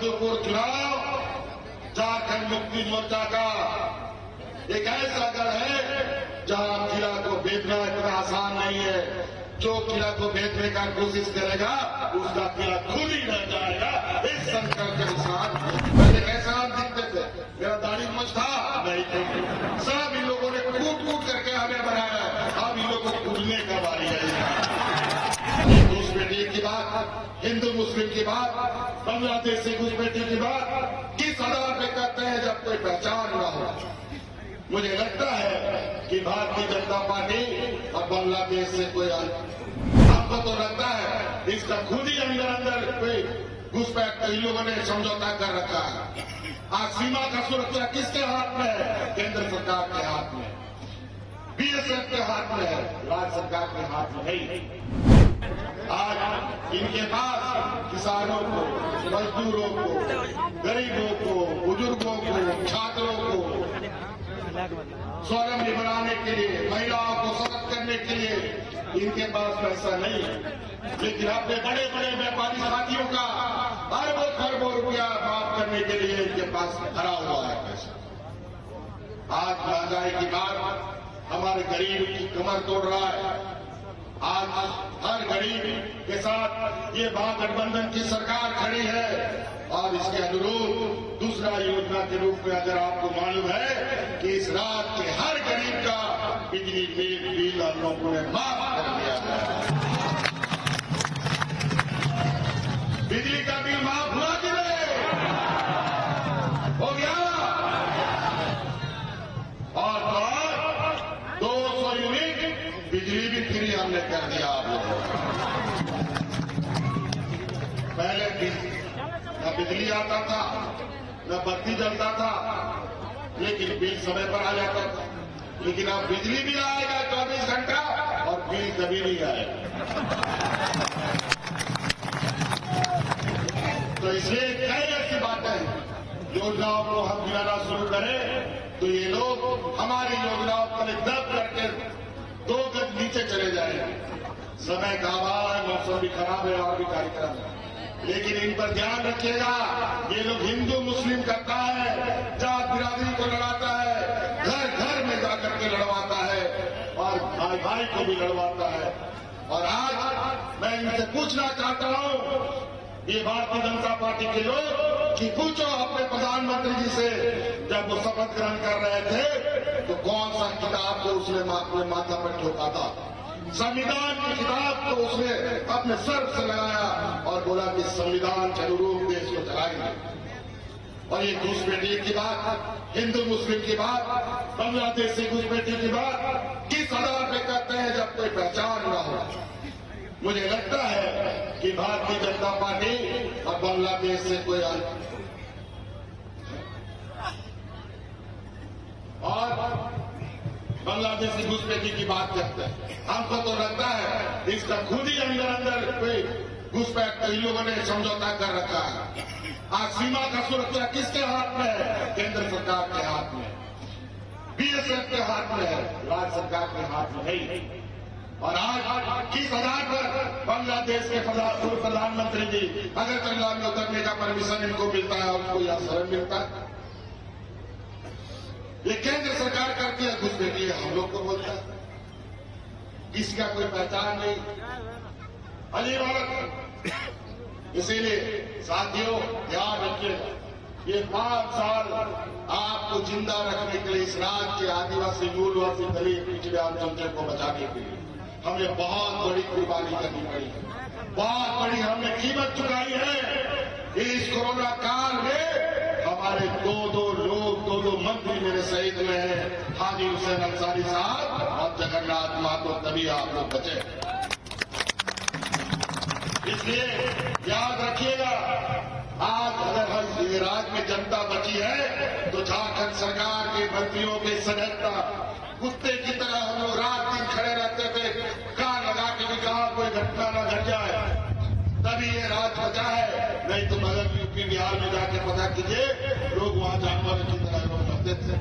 मधुपुर चुनाव झारखंड मुक्ति मोर्चा का एक ऐसा गढ़ है जहां किला को भेजना इतना आसान नहीं है। जो किला को भेजने का कोशिश करेगा उसका किला खुद ही रह जाएगा। इस संकल्प के साथ पहले कैसा आप दिखते थे, मेरा दाढ़ी मुझ था नहीं थे, सब इन लोगों ने कूट कूट करके हमें बनाया। अब इन लोगों को कूदने का बारी है। घुसपैठी की बात, हिंदू मुस्लिम की बात, बांग्लादेश से घुसपैठी की बात किस आधार पे करते हैं जब कोई पहचान न हो। मुझे लगता है कि भारतीय जनता पार्टी और बांग्लादेश से कोई हमको तो लगता है इसका खुद ही अंदर अंदर कोई घुसपैठ कई लोगों ने समझौता कर रखा है। आज सीमा का सुरक्षा किसके हाथ में है? केंद्र सरकार के हाथ में, बीएसएफ के हाथ में है, राज्य सरकार के हाथ में नहीं। आज इनके पास किसानों को, मजदूरों को, गरीबों को, बुजुर्गों को, छात्रों को स्वावलंबी बनाने के लिए, महिलाओं को सशक्त करने के लिए इनके पास पैसा नहीं है। लेकिन अपने बड़े बड़े व्यापारी साथियों का अरबों खरबों रुपया माफ करने के लिए इनके पास भरा हुआ है पैसा। आज महंगाई की बात हमारे गरीब की कमर तोड़ रहा है। आज हर गरीब के साथ ये महागठबंधन की सरकार खड़ी है और इसके अनुरूप दूसरा योजना के रूप में अगर आपको मालूम है कि इस रात के हर गरीब का बिजली बिल हम लोगों ने माफ कर दिया है। बिजली का बिल माफ हुआ कि नहीं? हो गया। और 200 यूनिट बिजली भी फ्री हमने कर दिया आप लोगों को। पहले न बिजली आता था, न बत्ती जलता था, लेकिन बिल समय पर आ जाता था। लेकिन अब बिजली भी आएगा 24 घंटा और बिल कभी नहीं आएगा। तो इसलिए कई ऐसी बातें योजनाओं को हम गिनाना शुरू करें तो ये लोग हमारी योजनाओं पर दब करके 2 गज नीचे चले जाएंगे। समय का अभाव है, मौसम भी खराब है और भी कार्यक्रम है, लेकिन इन पर ध्यान रखिएगा। ये लोग हिंदू मुस्लिम करता है, जात बिरादरी को लड़ाता है, घर घर में जाकर के लड़वाता है और भाई भाई को भी लड़वाता है। और आज मैं इनसे पूछना चाहता हूं, ये भारतीय जनता पार्टी के लोग, कि पूछो अपने प्रधानमंत्री जी से, जब वो शपथ ग्रहण कर रहे थे तो कौन सा किताब को उसने अपने माथा पर ठोका था? संविधान की किताब को उसने अपने सर से लगाया और बोला कि संविधान के अनुरूप देश को चलाएंगे। और ये घुसपैठी की बात, हिंदू मुस्लिम की बात, बांग्लादेश से घुसपैठी की बात किस आधार पे करते हैं जब कोई पहचान न हो। मुझे लगता है कि भारतीय जनता पार्टी और बांग्लादेश से कोई और बांग्लादेश की घुसपैठी की बात करते हैं। हमको तो लगता है इसका खुद ही अंदर अंदर कोई घुसपैठ कई लोगों ने समझौता कर रखा है। आज सीमा का सुरक्षा किसके हाथ में है? केंद्र सरकार के हाथ में, बीएसएफ के हाथ में है, राज्य सरकार के हाथ में नहीं। और आज किस आधार पर बांग्लादेश के पूर्व प्रधानमंत्री जी अगरतला में उतरने का परमिशन इनको मिलता है और उनको यह शरण मिलता है? ये केंद्र सरकार करती है घुसपैठी, हम लोग को बोलता है। इसका कोई पहचान नहीं, अली भारत। इसीलिए साथियों ध्यान रखिएगा, ये 5 साल आपको जिंदा रखने के लिए, इस राज्य के आदिवासी, मूलवासी, दलित, पिछड़े अल्पसंख्यक को बचाने के लिए हमें बहुत बड़ी कुर्बानी करनी पड़ी है, बहुत बड़ी हमने कीमत चुकाई है। इस कोरोना काल में हमारे 2 लोग 2 मंत्री मेरे शहीद हुए हैं, हाजी हुसैन अंसारी साहब और जगन्नाथ महतो, तभी आप लोग बचे। इसलिए याद रखिएगा, आज अगर ये राज्य में जनता बची है तो झारखंड सरकार के मंत्रियों के सजगता कुत्ते की तरह हम लोग रात दिन खड़े रहते थे, कान लगा के भी कहा कोई घटना न घट जाए, तभी ये राज्य बचा है। नहीं तो मगर यूपी बिहार में जाके पता कीजिए, लोग वहां जानवर की तरह लोग रहते थे।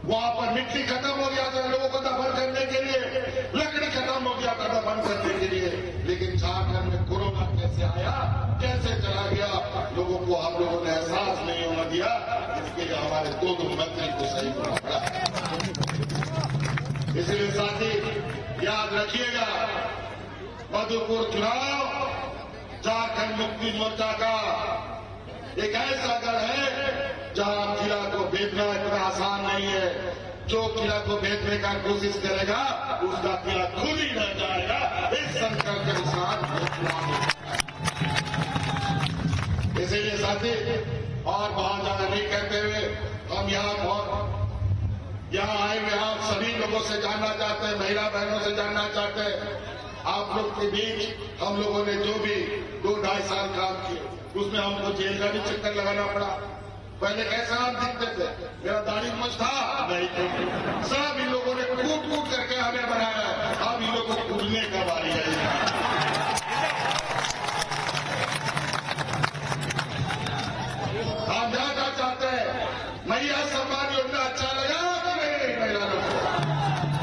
वहां पर मिट्टी खत्म हो गया था लोगों को दफन करने के लिए, लकड़ी खत्म हो गया था दफन करने के लिए। लेकिन झारखंड में कोरोना कैसे आया, कैसे चला गया, लोगों वो हम लोगों ने एहसास नहीं होने दिया, इसके लिए हमारे दो मंत्री को सही होना पड़ा। इसलिए साथी याद रखिएगा, मधुपुर चुनाव झारखंड मुक्ति मोर्चा का एक ऐसा गढ़ है जहां किला को भेजना इतना आसान नहीं है। जो किला को भेजने का कोशिश करेगा उसका किला खुद ही रह जाएगा। इस संकल्प के साथ इसीलिए साथी और बहुत ज्यादा नहीं कहते हुए हम यहाँ आए हुए आप सभी लोगों से जानना चाहते हैं, महिला बहनों से जानना चाहते हैं, आप लोग के बीच हम लोगों ने जो भी 2-2.5 साल काम किए उसमें हमको जेल का भी चक्कर लगाना पड़ा। पहले कैसे आप दिखते थे, मेरा दाढ़ी मुझ था नहीं, सब इन लोगों ने कूट कूट करके हमें बनाया है। अब इन लोगों को कूटने का बारी है। हम जानना चाहते हैं, महिला सम्मान योजना अच्छा लगा कि नहीं? महिलाओं को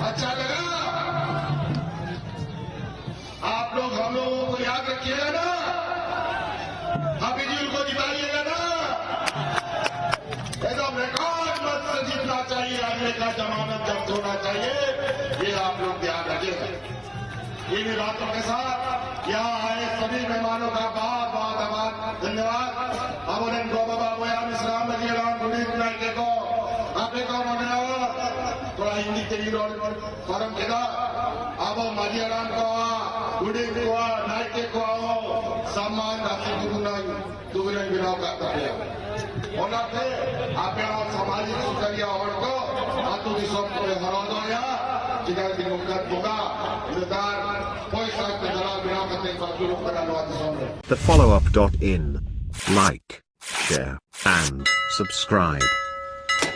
अच्छा लगा? आप लोग हम लोगों को याद रखिएगा ना, हाफिजुल को जिताइएगा ना, एकदम रिकॉर्ड मत से जीतना चाहिए। आगे का जमानत जब्त होना चाहिए, ये आप लोग ध्यान रखिएगा। इन्हीं बातों के साथ यहाँ आए सभी मेहमानों का बहुत बहुत आभार, धन्यवाद। अब उन्हें बाबा बोयाम इस्लाम मजीराम गुड़ी नाइके को आपने कौन होने थोड़ा हिंदी के लिए फॉरम खेला। अब मजीराम को गुड़ी को नाइके को सम्मान राशि दुगुना बिना करता होना थे। आप सामाजिक सुचर्या और को आत्मविश्वास को हरा दो या जिधर की मुक्कत होगा इधर कोई शक दलाल बिना करते बाकी लोग का अनुवाद। thefollowup.in. Like, share, and subscribe.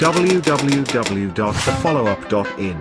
www.thefollowup.in